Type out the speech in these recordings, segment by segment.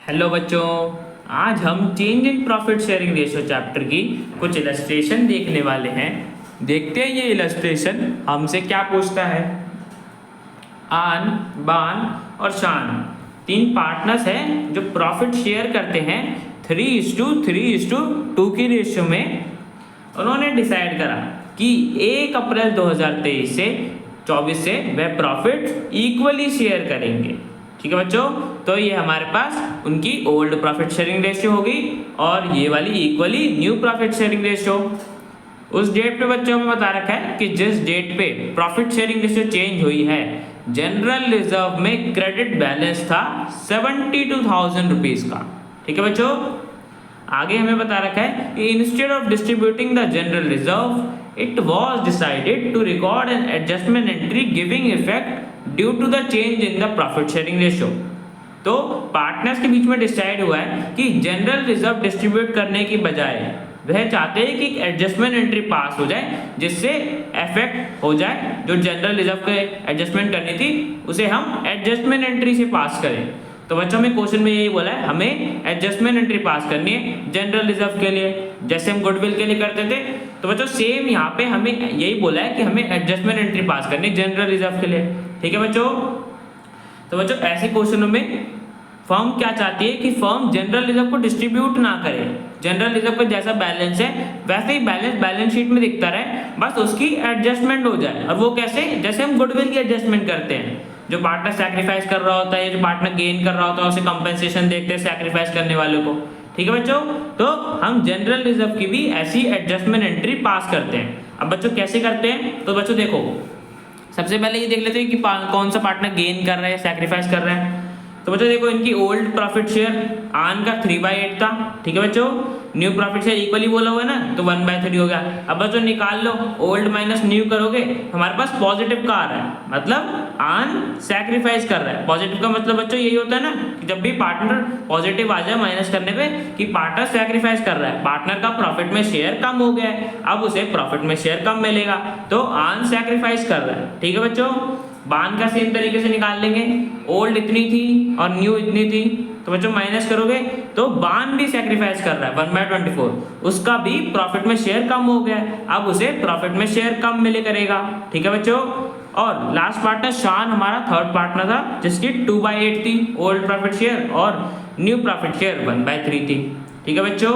Hello बच्चों, आज हम change in profit sharing ratio chapter की कुछ इलस्ट्रेशन देखने वाले हैं। देखते हैं ये इलस्ट्रेशन हमसे क्या पूछता है। आन, बान और शान तीन पार्टनर्स हैं जो प्रॉफिट शेयर करते हैं 3:3:2 की रेशियो में। उन्होंने डिसाइड करा कि 1 अप्रैल 2023 से 24 से वह प्रॉफिट इक्वली शेयर करेंगे। ठीक है बच्चों, तो ये हमारे पास उनकी ओल्ड प्रॉफिट शेयरिंग रेशियो होगी और ये वाली equally new profit sharing ratio. उस डेट पे बच्चों हमें बता रखा है कि जिस डेट पे प्रॉफिट शेयरिंग रेशियो चेंज हुई है, जनरल रिजर्व में क्रेडिट बैलेंस था 72,000 रुपीज का। ठीक है बच्चों, आगे हमें बता रखा है कि instead of distributing the general reserve it was decided to record an adjustment entry giving effect due to the change in the profit sharing ratio. तो पार्टनर्स के बीच में डिसाइड हुआ है कि जनरल रिजर्व डिस्ट्रीब्यूट करने की बजाय वह चाहते हैं कि एडजस्टमेंट एंट्री पास हो जाए, जिससे इफेक्ट हो जाए। जो जनरल रिजर्व के एडजस्टमेंट करनी थी उसे हम एडजस्टमेंट एंट्री से पास करें। तो बच्चों में क्वेश्चन में यही बोला है, हमें एडजस्टमेंट एंट्री पास करनी है जनरल रिजर्व के लिए, जैसे हम गुडविल के लिए करते थे। तो बच्चों सेम यहाँ पे हमें यही बोला है कि हमें एडजस्टमेंट एंट्री पास करनी है जनरल रिजर्व के लिए। ठीक है बच्चों, तो बच्चों ऐसे क्वेश्चनों में फर्म क्या चाहती है कि फर्म जनरल रिजर्व को डिस्ट्रीब्यूट ना करे। जनरल रिजर्व का जैसा बैलेंस है वैसे ही बैलेंस शीट में दिखता रहे, बस उसकी एडजस्टमेंट हो जाए। और वो कैसे? जैसे हम गुडविल की एडजस्टमेंट करते हैं, जो पार्टनर सैक्रिफाइस कर रहा होता है, जो पार्टनर गेन कर रहा होता है, उसे कंपेंसेशन देखते हैं सैक्रिफाइस करने वाले को। ठीक है बच्चों, तो हम जनरल रिजर्व की भी ऐसी एडजस्टमेंट एंट्री पास करते हैं। अब बच्चों कैसे करते हैं? तो बच्चों देखो, सबसे पहले ये देख लेते हैं कि कौन सा पार्टनर गेन कर रहा है, सैक्रिफाइस कर रहा है। तो बच्चों देखो, इनकी ओल्ड प्रॉफिट शेयर आन का 3/8 था। ठीक है बच्चों, न्यू प्रॉफिट शेयर इक्वली बोला हुआ है ना, तो 1/3 हो गया। अब बच्चों निकाल लो, ओल्ड माइनस न्यू करोगे हमारे पास पॉजिटिव का आ रहा है, मतलब आन सैक्रिफाइस कर रहा है। पॉजिटिव का मतलब बच्चों यही होता है ना कि जब भी पार्टनर पॉजिटिव आ जाए माइनस करने पे, कि पार्टनर सैक्रिफाइस कर रहा है, पार्टनर का प्रॉफिट में शेयर कम हो गया है, अब उसे प्रॉफिट में शेयर कम मिलेगा, तो आन सैक्रिफाइस कर रहा है। ठीक है बच्चों, बान का सेम तरीके से निकाल लेंगे। ओल्ड इतनी थी और न्यू इतनी थी, तो बच्चों माइनस करोगे तो बान भी सैक्रिफाइस कर रहा है 1/24, उसका भी प्रॉफिट में शेयर कम हो गया है, अब उसे प्रॉफिट में शेयर कम मिले करेगा। ठीक है बच्चों, और लास्ट पार्टनर शान हमारा थर्ड पार्टनर था, जिसकी 2/8 थी ओल्ड प्रॉफिट शेयर और न्यू प्रॉफिट शेयर 1/3 थी। ठीक है बच्चों,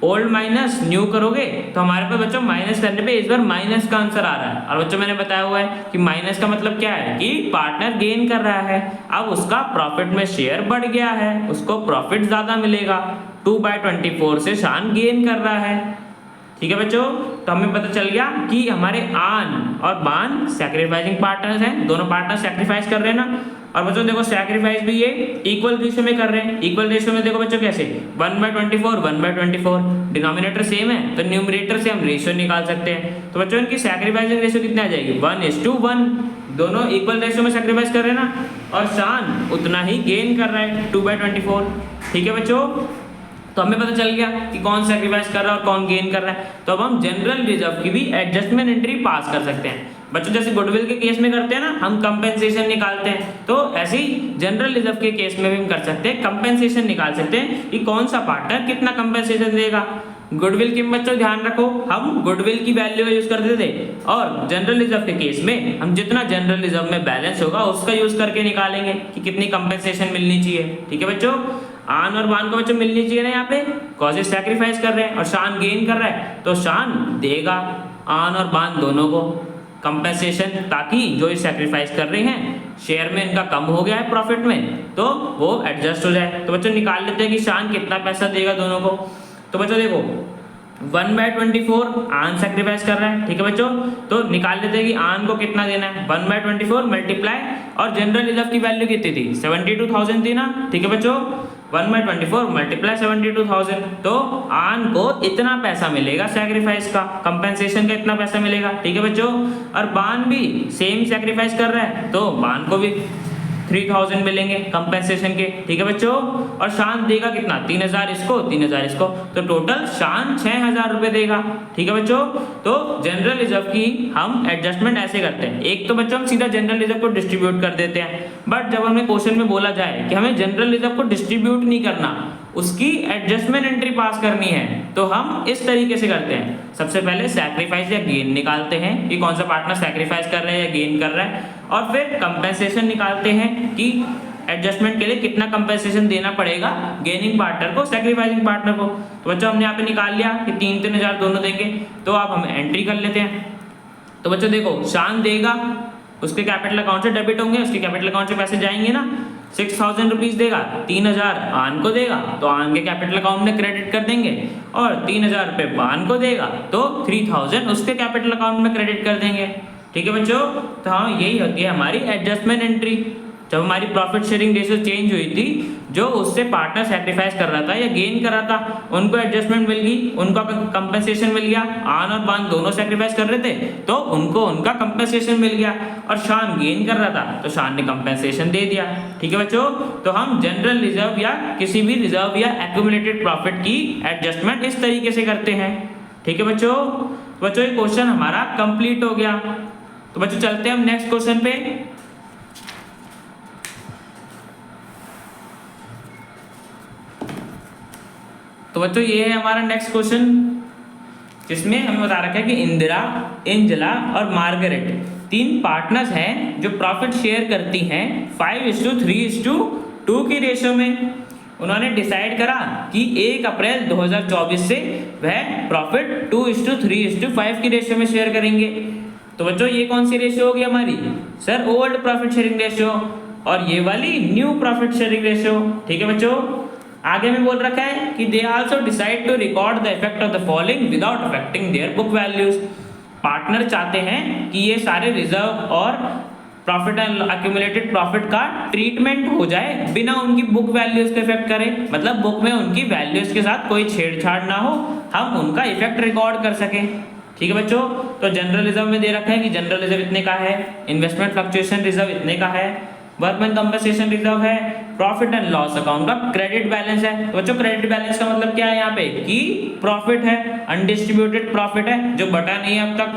ओल्ड माइनस न्यू करोगे तो हमारे पास बच्चों माइनस करने पे इस बार माइनस का आंसर आ रहा है। और बच्चों मैंने बताया हुआ है कि माइनस का मतलब क्या है कि पार्टनर गेन कर रहा है, अब उसका प्रॉफिट में शेयर बढ़ गया है, उसको प्रॉफिट ज्यादा मिलेगा। 2/24 से शान गेन कर रहा है। ठीक है बच्चों, तो हमें पता चल गया कि हमारे आन और बान सैक्रिफाइसिंग पार्टनर्स हैं, दोनों पार्टनर सैक्रिफाइस कर रहे हैं ना। और बच्चों देखो, सैक्रिफाइस भी ये इक्वल रेशियो में कर रहे हैं। इक्वल रेशियो में देखो बच्चों कैसे, 1/24 1/24, डिनोमिनेटर सेम है तो न्यूमरेटर से हम रेशियो निकाल सकते हैं। तो बच्चों इनकी सैक्रिफाइसिंग रेशियो कितनी आ जाएगी, 1:1। दोनों इक्वल रेशियो में सैक्रिफाइस कर रहे हैं ना, और शान उतना ही गेन कर रहा है 2/24। ठीक है बच्चों, तो हमें पता चल गया कि कौन सैक्रिफाइस कर रहा है और कौन गेन कर रहा है। तो अब हम जनरल रिजर्व की भी एडजस्टमेंट एंट्री पास कर सकते हैं। बच्चों जैसे गुडविल के केस में करते हैं ना, हम कंपेंसेशन निकालते हैं, तो ऐसे ही जनरल रिजर्व के केस में भी हम कर सकते हैं, कंपेंसेशन निकाल सकते हैं कि कौन सा पार्टनर कितना कंपेंसेशन देगा। गुडविल के बच्चों ध्यान रखो, हम गुडविल की वैल्यू यूज करते थे, और जनरल रिजर्व के केस में हम जितना जनरल रिजर्व में बैलेंस होगा उसका यूज करके निकालेंगे कि कितनी कंपेंसेशन मिलनी चाहिए। ठीक है बच्चों, आन और बान को बच्चों मिलनी चाहिए ना, यहाँ पे कॉजेस सैक्रिफाइस कर रहे हैं और शान गेन कर रहा है, तो शान देगा आन और बान दोनों को कंपेंसेशन, ताकि जो ये सैक्रिफाइस कर रहे हैं शेयर में इनका कम हो गया है प्रॉफिट में, तो वो एडजस्ट हो जाए। तो बच्चों निकाल लेते हैं कि शान कितना पैसा देगा दोनों को। तो बच्चों देखो, 1/24 आन सैक्रिफाइस कर रहा है। ठीक है बच्चों, तो निकाल लेते हैं कि आन को कितना देना है, 1/24 मल्टीप्लाई, और जनरल रिजर्व की वैल्यू कितनी थी, 72,000 थी ना। ठीक है बच्चों, 1/24 मल्टीप्लाई 72,000, तो आन को इतना पैसा मिलेगा सैक्रिफाइस का, कंपेंसेशन का इतना पैसा मिलेगा। ठीक है बच्चों, और बान भी सेम सैक्रिफाइस कर रहा है, तो बान को भी 3000 मिलेंगे कंपेंसेशन के, ठीक है बच्चों। और शान देगा कितना, 3000 इसको 3000 इसको, तो टोटल शान 6000 रुपए देगा, ठीक है बच्चों। तो जनरल रिजर्व की हम एडजस्टमेंट ऐसे करते हैं, एक तो बच्चों हम सीधा जनरल रिजर्व को डिस्ट्रीब्यूट कर देते हैं, बट जब हमें क्वेश्चन में बोला जाए कि हमें जनरल रिजर्व को डिस्ट्रीब्यूट नहीं करना, उसकी एडजस्टमेंट एंट्री पास करनी है, तो हम इस तरीके से करते हैं। सबसे पहले सैक्रिफाइस या गेन निकालते हैं कि कौन सा पार्टनर सैक्रिफाइस कर रहा है या गेन कर रहा है, और फिर कंपेंसेशन निकालते हैं कि एडजस्टमेंट के लिए कितना कंपेंसेशन देना पड़ेगा गेनिंग पार्टनर को सैक्रिफाइसिंग पार्टनर को। तो बच्चों हमने यहाँ पे निकाल लिया कि 3-3000 दोनों देंगे, तो अब हम एंट्री कर लेते हैं। तो बच्चों देखो शान देगा, उसके कैपिटल अकाउंट से डेबिट होंगे, उसके कैपिटल अकाउंट से पैसे जाएंगे ना, 6000 रुपीज देगा, 3000 आन को देगा तो आन के कैपिटल अकाउंट में क्रेडिट कर देंगे, और 3000 रुपये बान को देगा तो 3000 उसके कैपिटल अकाउंट में क्रेडिट कर देंगे, ठीक है बच्चों। तो हाँ यही होती है हमारी एडजस्टमेंट एंट्री। जब हमारी प्रॉफिट शेयरिंग रेशियो चेंज हुई थी, जो उससे पार्टनर सैक्रिफाइस कर रहा था या गेन कर रहा था, उनको एडजस्टमेंट मिल गई, उनको कंपेंसेशन मिल गया, आन और बान दोनों सैक्रिफाइस कर रहे थे तो उनको उनका कंपेंसेशन मिल गया, और शान गेन कर रहा था तो शान ने कंपेंसेशन दे दिया, ठीक है बच्चों। तो हम जनरल रिजर्व या किसी भी रिजर्व या एक्यूमुलेटेड प्रॉफिट की एडजस्टमेंट इस तरीके से करते हैं, ठीक है बच्चों। बच्चों ये क्वेश्चन हमारा कंप्लीट हो गया। तो बच्चों चलते हैं हम नेक्स्ट क्वेश्चन पे। तो बच्चों ये है हमारा नेक्स्ट क्वेश्चन, जिसमें हमें बता रखा है कि इंदिरा, एंजेला और मार्गरेट 3 पार्टनर्स हैं जो प्रॉफिट शेयर करती हैं 5:3:2 की रेशियो में। उन्होंने डिसाइड करा कि 1 अप्रैल 2024 से वह प्रॉफिट 2:3:5 की रेशियो में शेयर करेंगे। तो बच्चों ये कौन सी रेशियो होगी हमारी, sir old profit sharing ratio, और ये वाली न्यू प्रॉफिट शेयरिंग रेशियो, ठीक है बच्चों। आगे में बोल रखा है कि they also decide to record the effect of the following without affecting their book values. Partner चाहते हैं कि ये सारे रिजर्व और प्रॉफिट एंड एक्यूमुलेटेड प्रॉफिट का ट्रीटमेंट हो जाए बिना उनकी बुक वैल्यूज को इफेक्ट करे, मतलब बुक में उनकी वैल्यूज के साथ कोई छेड़छाड़ ना हो, हम उनका इफेक्ट रिकॉर्ड कर सकें, ठीक है बच्चों। तो जनरल रिजर्व में दे रखा है कि जनरल रिजर्व इतने का है, इन्वेस्टमेंट फ्लक्चुएशन रिजर्व इतने का है, वर्कमैन कंपनसेशन रिजर्व है, प्रॉफिट एंड लॉस अकाउंट का क्रेडिट बैलेंस है। तो बच्चों क्रेडिट बैलेंस का मतलब क्या है यहाँ पे कि प्रॉफिट है, अनडिस्ट्रीब्यूटेड प्रॉफिट है जो बटा नहीं है अब तक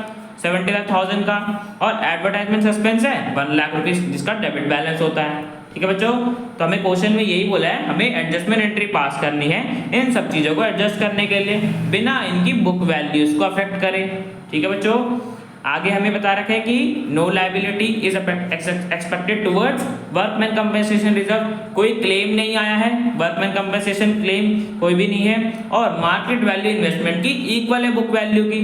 75,000 का, और एडवर्टाइजमेंट सस्पेंस है 1 लाख रुपीज जिसका डेबिट बैलेंस होता है, ठीक है बच्चों। तो हमें क्वेश्चन में यही बोला है, हमें एडजस्टमेंट एंट्री पास करनी है इन सब चीजों को एडजस्ट करने के लिए बिना इनकी बुक वैल्यूज को अफेक्ट करे, ठीक है बच्चों। आगे हमें बता रखा है कि no liability is expected towards workman compensation reserve, कोई क्लेम नहीं आया है, वर्कमैन कंपनसेशन क्लेम कोई भी नहीं है, और मार्केट वैल्यू इन्वेस्टमेंट की इक्वल है बुक वैल्यू की,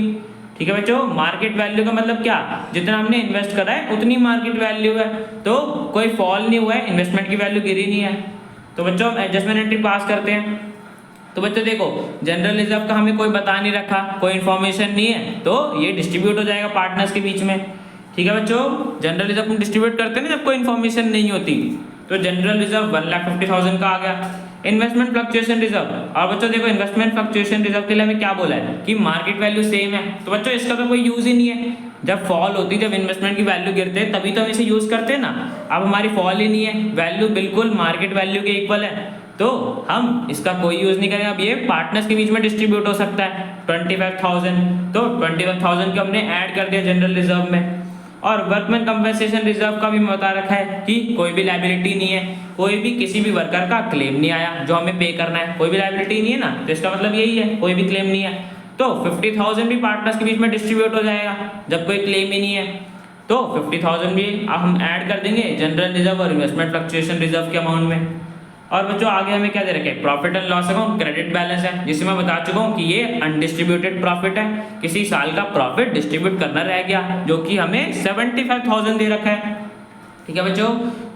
ठीक है बच्चों। मार्केट वैल्यू का मतलब क्या, जितना हमने इन्वेस्ट करा है उतनी मार्केट वैल्यू है, तो कोई फॉल नहीं हुआ है, इन्वेस्टमेंट की वैल्यू गिरी नहीं है। तो बच्चों हम एडजस्टमेंट एंट्री पास करते हैं। तो बच्चों देखो जनरल रिजर्व का हमें कोई बता नहीं रखा, कोई इन्फॉर्मेशन नहीं है, तो ये डिस्ट्रीब्यूट हो जाएगा पार्टनर्स के बीच में, ठीक है बच्चों। जनरल रिजर्व हम डिस्ट्रीब्यूट करते हैं ना जब कोई इन्फॉर्मेशन नहीं होती, तो जनरल रिजर्व 1,50,000 का आ गया। इन्वेस्टमेंट फ्लक्चुएशन रिजर्व, और बच्चों देखो इन्वेस्टमेंट फ्लक्चुएशन रिजर्व के लिए हमें क्या बोला है कि मार्केट वैल्यू सेम है, तो बच्चों इसका तो कोई यूज ही नहीं है। जब फॉल होती है, जब इन्वेस्टमेंट की वैल्यू गिरते हैं तभी तो हम इसे यूज करते हैं ना, अब हमारी फॉल ही नहीं है, वैल्यू बिल्कुल मार्केट वैल्यू के इक्वल है, तो हम इसका कोई यूज नहीं करेंगे। अब ये पार्टनर्स के बीच में डिस्ट्रीब्यूट हो सकता है 25,000, तो 25,000 को हमने ऐड कर दिया जनरल रिजर्व में। और वर्कमैन कंपनसेशन रिजर्व का भी बता रखा है कि कोई भी लायबिलिटी नहीं है, कोई भी किसी भी वर्कर का क्लेम नहीं आया जो हमें पे करना है, कोई भी लायबिलिटी नहीं है ना, तो इसका मतलब यही है कोई भी क्लेम नहीं है, तो 50,000 भी पार्टनर्स के बीच में डिस्ट्रीब्यूट हो जाएगा जब कोई क्लेम ही नहीं है, तो 50,000 भी अब हम ऐड कर देंगे जनरल रिजर्व और इन्वेस्टमेंट फ्लक्चुएशन रिजर्व के अमाउंट में। और बच्चों आगे हमें क्या दे रखे हैं, profit and loss account credit balance है, जिसमें मैं बता चुका हूँ कि ये अनडिस्ट्रीब्यूटेड प्रॉफिट है, किसी साल का प्रॉफिट डिस्ट्रीब्यूट करना रह गया जो कि हमें 75,000 दे रखा है, ठीक है बच्चों।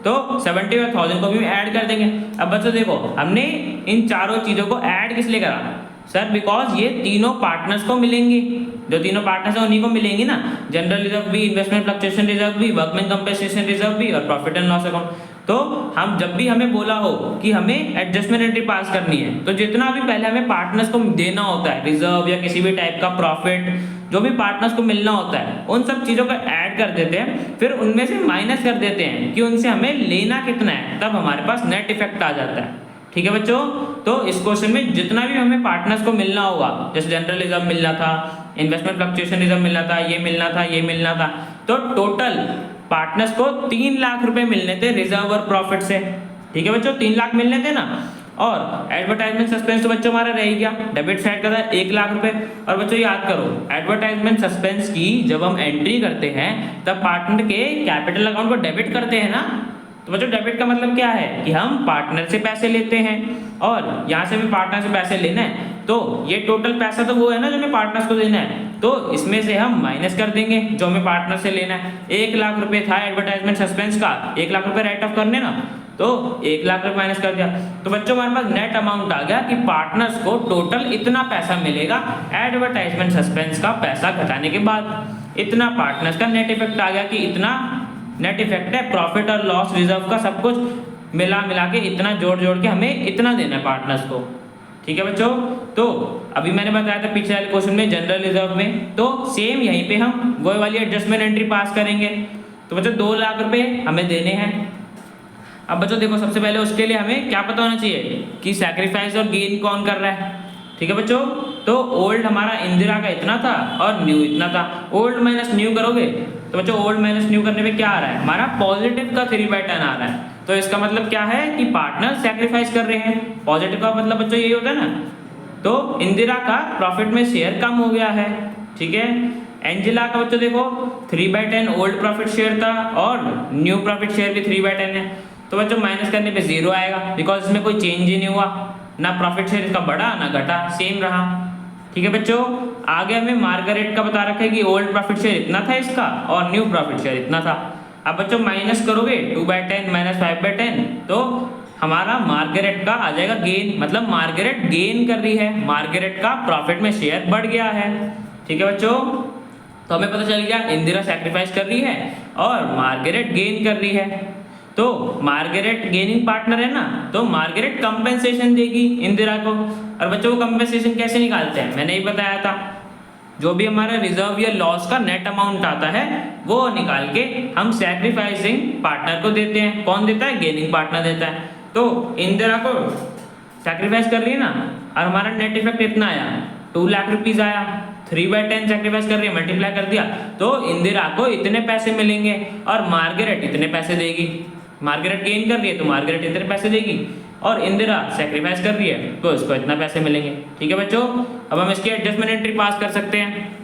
तो 75,000 को भी ऐड कर देंगे। अब बच्चों देखो हमने इन चारों चीजों को ऐड किस लिए करा, सर बिकॉज ये तीनों पार्टनर्स को मिलेंगी, जो तीनों पार्टनर्स हैं उन्हीं को मिलेंगी ना, जनरल रिजर्व भी, इन्वेस्टमेंट फ्लक्चुएशन रिजर्व भी, वर्कमैन कंपनसेशन रिजर्व भी और प्रॉफिट एंड लॉस अकाउंट। तो हम जब भी हमें बोला हो कि हमें एडजस्टमेंट एंट्री पास करनी है, तो जितना भी पहले हमें पार्टनर्स को देना होता है रिजर्व या किसी भी टाइप का प्रॉफिट जो भी पार्टनर्स को मिलना होता है उन सब चीज़ों को ऐड कर देते हैं, फिर उनमें से माइनस कर देते हैं कि उनसे हमें लेना कितना है, तब हमारे पास नेट इफेक्ट आ जाता है। ठीक है बच्चों, तो इस क्वेश्चन में जितना भी हमें पार्टनर्स को मिलना होगा, जैसे जनरल रिजर्व मिलना था, इन्वेस्टमेंट फ्लक्चुएशन रिजर्व मिलना था, ये मिलना था, ये मिलना था, तो टोटल पार्टनर्स को 3 लाख रुपए मिलने थे रिजर्व और प्रॉफिट से। ठीक है बच्चों, 3 लाख मिलने थे ना। और एडवर्टाइजमेंट सस्पेंस तो बच्चों हमारा रह ही गया, डेबिट साइड का था 1 लाख रुपए। और बच्चों याद करो, एडवर्टाइजमेंट सस्पेंस की जब हम एंट्री करते हैं तब पार्टनर के कैपिटल अकाउंट को डेबिट करते हैं ना। तो बच्चों डेबिट का मतलब क्या है कि हम पार्टनर से पैसे लेते हैं, और यहाँ से हमें पार्टनर से पैसे लेना है, तो ये टोटल पैसा तो वो है ना जो हमें पार्टनर्स को देना है, तो इसमें से हम माइनस कर देंगे जो हमें पार्टनर से लेना है। 1 लाख रुपए था एडवर्टाइजमेंट सस्पेंस का, 1 लाख रुपए राइट ऑफ करने ना, तो 1 लाख रुपए माइनस कर दिया। तो बच्चों हमारे पास नेट अमाउंट आ गया कि पार्टनर्स को टोटल इतना पैसा मिलेगा एडवर्टाइजमेंट सस्पेंस का पैसा घटाने के बाद। इतना पार्टनर्स का नेट इफेक्ट आ गया कि इतना नेट इफेक्ट है प्रॉफिट और लॉस रिजर्व का, सब कुछ मिला के इतना जोड़ के हमें इतना देना है पार्टनर्स को। ठीक है बच्चों, तो अभी मैंने बताया था पिछले वाले क्वेश्चन में जनरल रिजर्व में, तो सेम यहीं पे हम वो वाली एडजस्टमेंट एंट्री पास करेंगे। तो बच्चों 2 लाख रुपए हमें देने हैं। अब बच्चों देखो, सबसे पहले उसके लिए हमें क्या पता होना चाहिए कि सैक्रिफाइस और गेन कौन कर रहा है। ठीक है बच्चों, तो ओल्ड हमारा इंदिरा का इतना था और न्यू इतना था। ओल्ड माइनस न्यू करोगे तो बच्चों ओल्ड माइनस न्यू करने पे क्या आ रहा है, हमारा पॉजिटिव का 3/10 आ रहा है। तो इसका मतलब क्या है कि पार्टनर सैक्रिफाइस कर रहे हैं। पॉजिटिव का मतलब बच्चों यही होता है ना। तो इंदिरा का प्रॉफिट में शेयर कम हो गया है। ठीक है, एंजिला का बच्चों देखो 3/10 ओल्ड प्रॉफिट शेयर था और न्यू प्रॉफिट शेयर भी 3/10 है। तो बच्चों माइनस करने पे 0 आएगा, बिकॉज इसमें कोई चेंज ही नहीं हुआ, ना प्रॉफिट शेयर इसका बढ़ा ना घटा, सेम रहा। ठीक है बच्चों, आगे हमें मार्गरेट का बता रखा है कि ओल्ड प्रॉफिट शेयर इतना था इसका और न्यू प्रॉफिट शेयर इतना था। अब बच्चों माइनस करोगे 2/10 माइनस 5/10, तो हमारा मार्गरेट का आ जाएगा गेन, मतलब मार्गरेट गेन कर रही है, मार्गरेट का प्रॉफिट में शेयर बढ़ गया है। ठीक है बच्चों, तो हमें पता चल गया इंदिरा सैक्रिफाइस कर रही है और मार्गरेट गेन कर रही है। तो मार्गरेट गेनिंग पार्टनर है ना, तो मार्गरेट कंपेंसेशन देगी इंदिरा को। और बच्चों वो कंपेंसेशन कैसे निकालते हैं, मैंने ही बताया था, जो भी हमारा रिजर्व या लॉस का नेट अमाउंट आता है वो निकाल के हम सैक्रिफाइसिंग पार्टनर को देते हैं। कौन देता है, गेनिंग पार्टनर देता है। तो इंदिरा को सैक्रिफाइस कर रही है ना, और हमारा नेट इफेक्ट इतना आया, 2 लाख रुपीज आया, 3/10 सैक्रिफाइस कर रही है, मल्टीप्लाई कर दिया, तो इंदिरा को इतने पैसे मिलेंगे और मार्गरेट इतने पैसे देगी। मार्गरेट गेन कर रही है तो मार्गरेट इतने पैसे देगी, और इंदिरा सैक्रिफाइस कर रही है तो इसको इतना पैसे मिलेंगे। ठीक है बच्चों, अब हम इसकी एडजस्टमेंट एंट्री पास कर सकते हैं।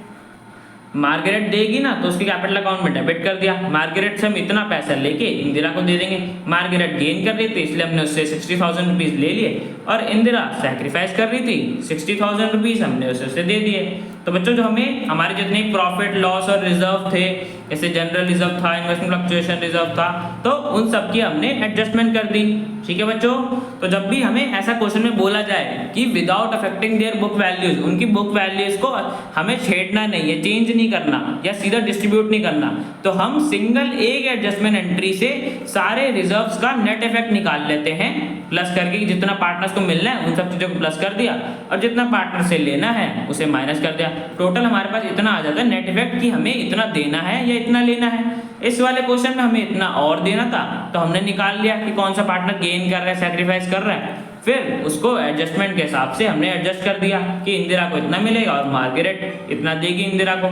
मार्गरेट देगी ना तो उसके कैपिटल अकाउंट में डेबिट कर दिया, मार्गरेट से हम इतना पैसा लेके इंदिरा को दे देंगे। मार्गरेट गेन कर रही थी इसलिए हमने उससे 60,000 रुपीज ले लिए, और इंदिरा सैक्रिफाइस कर रही थी 60,000 रुपीज हमने उससे दे दिए। तो बच्चों जो हमें हमारे जितने प्रॉफिट लॉस और रिजर्व थे, जैसे जनरल रिजर्व था, इन्वेस्टमेंट फ्लक्चुएशन रिजर्व था, तो उन सब की हमने एडजस्टमेंट कर दी। ठीक है बच्चों, तो जब भी हमें ऐसा क्वेश्चन में बोला जाए कि without affecting their book values, उनकी बुक वैल्यूज को हमें छेड़ना नहीं है, चेंज नहीं करना या सीधा डिस्ट्रीब्यूट नहीं करना, तो हम सिंगल एक एडजस्टमेंट एंट्री से सारे रिजर्व्स का नेट इफेक्ट निकाल लेते हैं, प्लस करके जितना पार्टनर्स को मिलना है उन सब चीजों को प्लस कर दिया और जितना पार्टनर से लेना है उसे माइनस कर दिया। टोटल हमारे पास इतना आ जाता है नेट इफेक्ट कि हमें इतना देना है या इतना लेना है। इस वाले क्वेश्चन में हमें इतना और देना था तो हमने निकाल लिया कि कौन सा पार्टनर गेन कर रहा है, सैक्रिफाइस कर रहा है, फिर उसको एडजस्टमेंट के हिसाब से हमने एडजस्ट कर दिया कि इंदिरा को इतना मिलेगा और मार्गरेट इतना देगी इंदिरा को।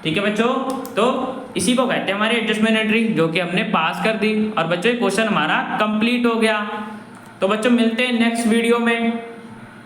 ठीक है बच्चों, तो इसी को कहते हैं हमारी एडजस्टमेंट एंट्री, जो कि हमने पास कर दी। और बच्चों ये क्वेश्चन हमारा कंप्लीट हो गया। तो बच्चों मिलते हैं नेक्स्ट वीडियो में।